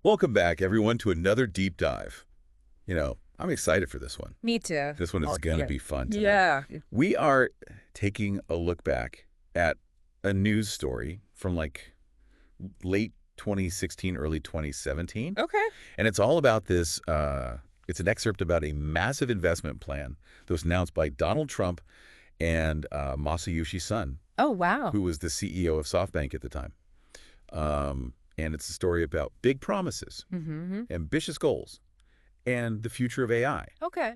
Welcome back, everyone, to another deep dive. I'm excited for this one. Me too. This one is going to Yeah. be fun today. Yeah. We are taking a look back at a news story from like late 2016, early 2017. Okay. And it's all about this. It's an excerpt about a massive investment plan that was announced by Donald Trump and Masayoshi Son, Oh, wow. who was the CEO of SoftBank at the time. And it's a story about big promises, Mm-hmm. ambitious goals, and the future of AI. Okay.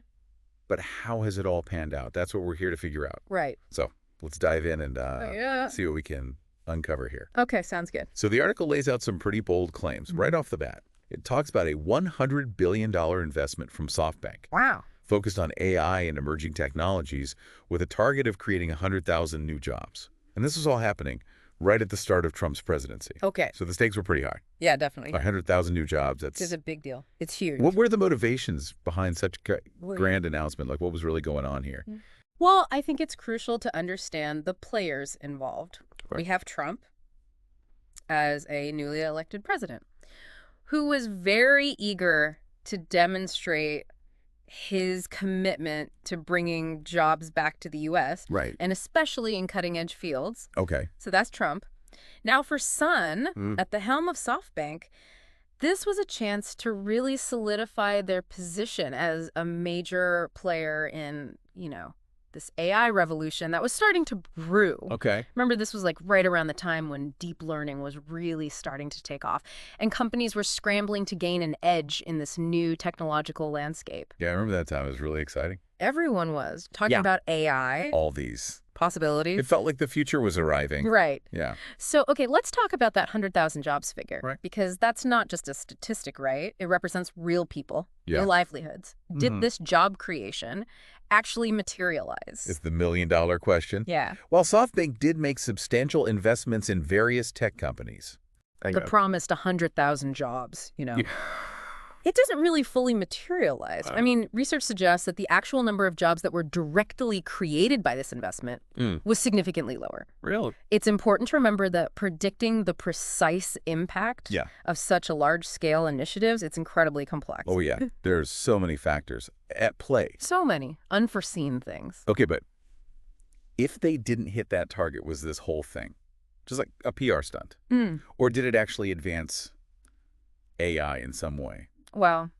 But how has it all panned out? That's what we're here to figure out. Right. So let's dive in and Yeah. see what we can uncover here. Okay, sounds good. So the article lays out some pretty bold claims right off the bat. It talks about a $100 billion investment from SoftBank, Wow. focused on AI and emerging technologies with a target of creating 100,000 new jobs. And this was all happening right at the start of Trump's presidency. Okay. So the stakes were pretty high. Yeah, definitely. 100,000 new jobs. It's a big deal. It's huge. What were the motivations behind such Well, grand announcement? Like, what was really going on here? Well, I think it's crucial to understand the players involved. Right. We have Trump as a newly elected president who was very eager to demonstrate his commitment to bringing jobs back to the U.S., Right. and especially in cutting-edge fields. Okay. So that's Trump. Now for Son, at the helm of SoftBank, this was a chance to really solidify their position as a major player in, this AI revolution that was starting to brew. Okay. Remember, this was like right around the time when deep learning was really starting to take off, and companies were scrambling to gain an edge in this new technological landscape. Yeah, I remember that time. It was really exciting. Everyone was talking about AI All these. possibilities. It felt like the future was arriving. Right. Yeah. So, okay, let's talk about that 100,000 jobs figure. Right. Because that's not just a statistic, right? It represents real people, Yeah. real livelihoods. Did this job creation actually materialize? Is the million-dollar question. Yeah. While SoftBank did make substantial investments in various tech companies. The promised 100,000 jobs, Yeah. It doesn't really fully materialize. I mean, research suggests that the actual number of jobs that were directly created by this investment was significantly lower. Really? It's important to remember that predicting the precise impact of such a large-scale initiatives, it's incredibly complex. Oh, yeah. There's so many factors at play. So many unforeseen things. Okay, but if they didn't hit that target, was this whole thing just like a PR stunt? Or did it actually advance AI in some way? Well,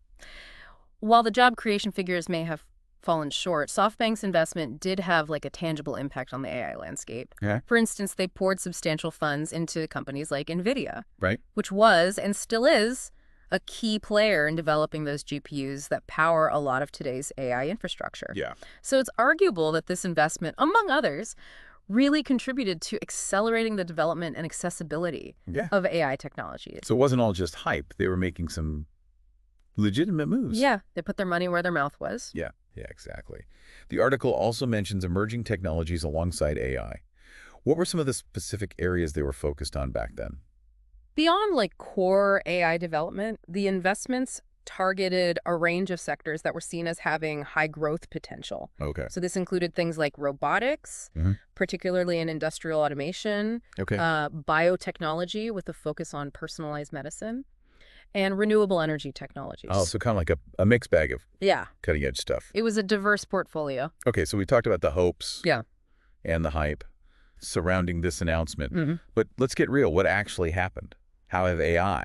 while the job creation figures may have fallen short, SoftBank's investment did have like a tangible impact on the AI landscape. Yeah. For instance, they poured substantial funds into companies like NVIDIA, Right. which was and still is a key player in developing those GPUs that power a lot of today's AI infrastructure. Yeah. So it's arguable that this investment, among others, really contributed to accelerating the development and accessibility of AI technologies. So it wasn't all just hype. They were making some legitimate moves. Yeah, they put their money where their mouth was. Yeah, exactly. The article also mentions emerging technologies alongside AI. What were some of the specific areas they were focused on back then? Beyond like core AI development, the investments targeted a range of sectors that were seen as having high growth potential. Okay. So this included things like robotics, particularly in industrial automation, Okay. biotechnology with a focus on personalized medicine, and renewable energy technologies. Oh, so kind of like a mixed bag of Yeah, cutting-edge stuff. it was a diverse portfolio. Okay, so we talked about the hopes Yeah. and the hype surrounding this announcement. But let's get real. What actually happened? How have AI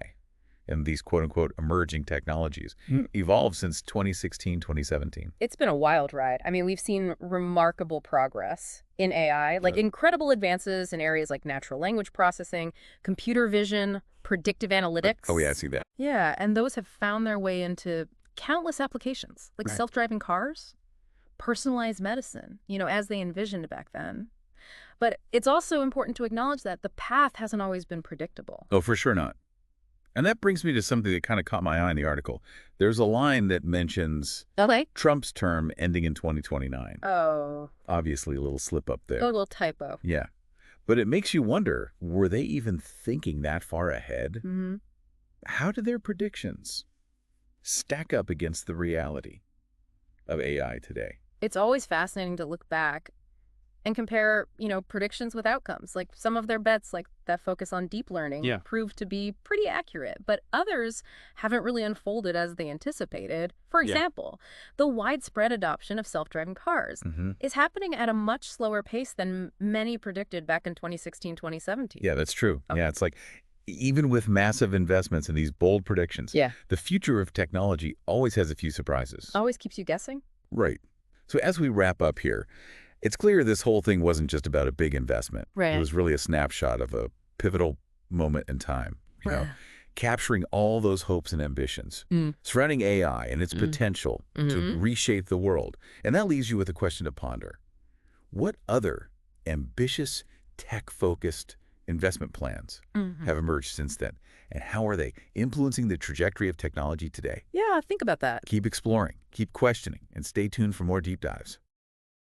and these quote-unquote emerging technologies evolved since 2016, 2017? It's been a wild ride. I mean, we've seen remarkable progress in AI, like incredible advances in areas like natural language processing, computer vision, predictive analytics. Oh, yeah, I see that. Yeah, and those have found their way into countless applications, like self-driving cars, personalized medicine, as they envisioned back then. But it's also important to acknowledge that the path hasn't always been predictable. Oh, for sure not. And that brings me to something that kind of caught my eye in the article. There's a line that mentions Trump's term ending in 2029. Oh. Obviously, a little slip up there. A little typo. Yeah. But it makes you wonder, were they even thinking that far ahead? How do their predictions stack up against the reality of AI today? It's always fascinating to look back and compare, predictions with outcomes. Like some of their bets, like that focus on deep learning, Yeah. proved to be pretty accurate, but others haven't really unfolded as they anticipated. For Yeah. example, the widespread adoption of self-driving cars is happening at a much slower pace than many predicted back in 2016, 2017. Yeah, that's true. Okay. Yeah, it's like even with massive investments in these bold predictions, Yeah. the future of technology always has a few surprises. Always keeps you guessing. Right. So as we wrap up here, it's clear this whole thing wasn't just about a big investment. Right. It was really a snapshot of a pivotal moment in time, capturing all those hopes and ambitions, surrounding AI and its potential to reshape the world. And that leaves you with a question to ponder. What other ambitious, tech-focused investment plans have emerged since then? And how are they influencing the trajectory of technology today? Yeah, think about that. Keep exploring, keep questioning, and stay tuned for more deep dives.